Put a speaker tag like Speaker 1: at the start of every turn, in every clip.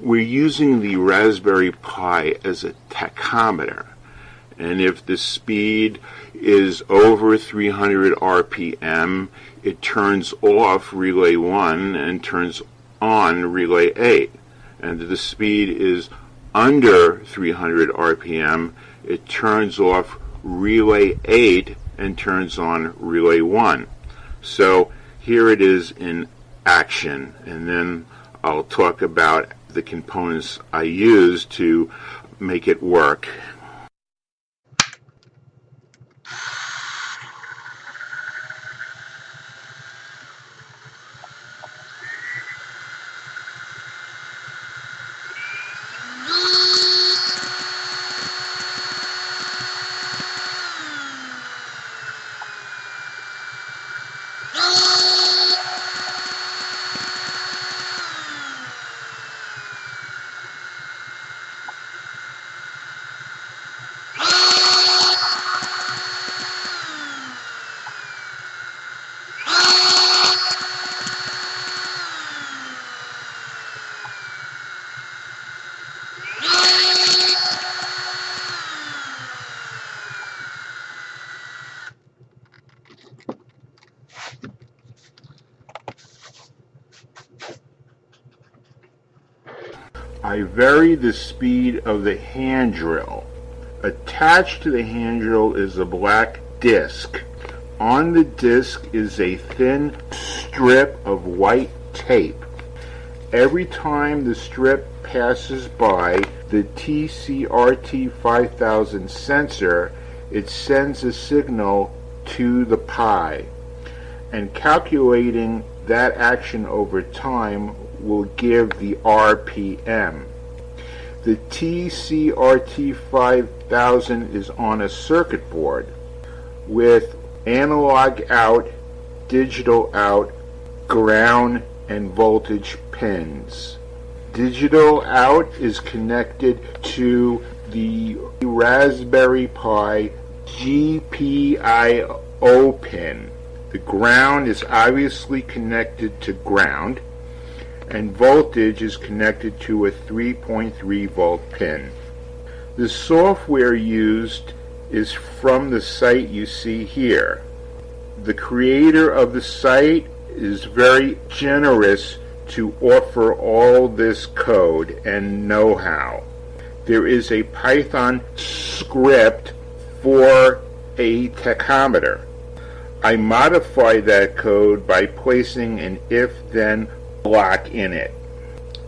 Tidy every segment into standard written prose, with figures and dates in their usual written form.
Speaker 1: We're using the Raspberry Pi as a tachometer, and if the speed is over 300 RPM, it turns off relay 1 and turns on relay 8. And if the speed is under 300 RPM, it turns off relay 8 and turns on relay 1. So here it is in action, and then I'll talk about the components I use to make it work. I vary the speed of the hand drill. Attached to the hand drill is a black disc. On the disc is a thin strip of white tape. Every time the strip passes by the TCRT 5000 sensor, it sends a signal to the Pi, and calculating that action over time will give the RPM. The TCRT 5000 is on a circuit board with analog out, digital out, ground, and voltage pins. Digital out is connected to the Raspberry Pi GPIO pin. The ground is obviously connected to ground, and voltage is connected to a 3.3 volt pin. The software used is from the site you see here. The creator of the site is very generous to offer all this code and know-how. There is a Python script for a tachometer. I modify that code by placing an if-then block in it.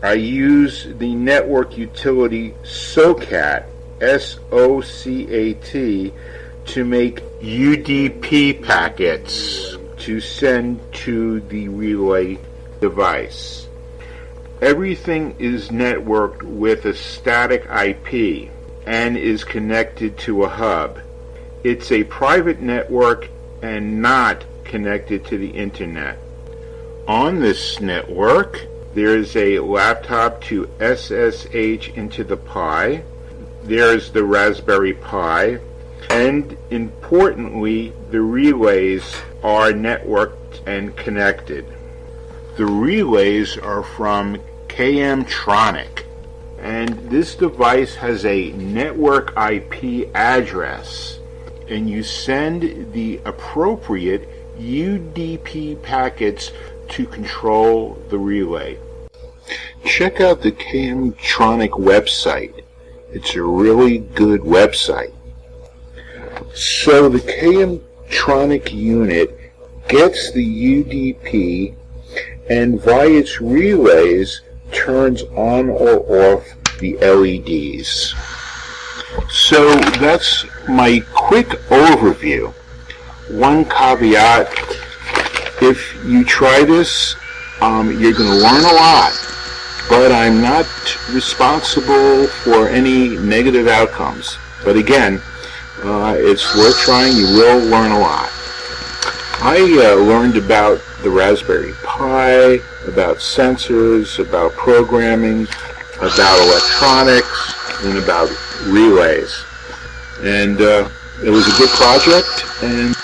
Speaker 1: I use the network utility SOCAT, S-O-C-A-T, to make UDP packets to send to the relay device. Everything is networked with a static IP and is connected to a hub. It's a private network and not connected to the internet. On this network, there is a laptop to SSH into the Pi. There's the Raspberry Pi. And importantly, the relays are networked and connected. The relays are from KM-Tronic, and this device has a network IP address, and you send the appropriate UDP packets to control the relay. Check out the KM-Tronic website. It's a really good website. So the KM-Tronic unit gets the UDP and via its relays turns on or off the LEDs. So that's my quick overview. One caveat: if you try this, you're going to learn a lot, but I'm not responsible for any negative outcomes. But again, it's worth trying. You will learn a lot. I learned about the Raspberry Pi, about sensors, about programming, about electronics, and about relays. And it was a good project, and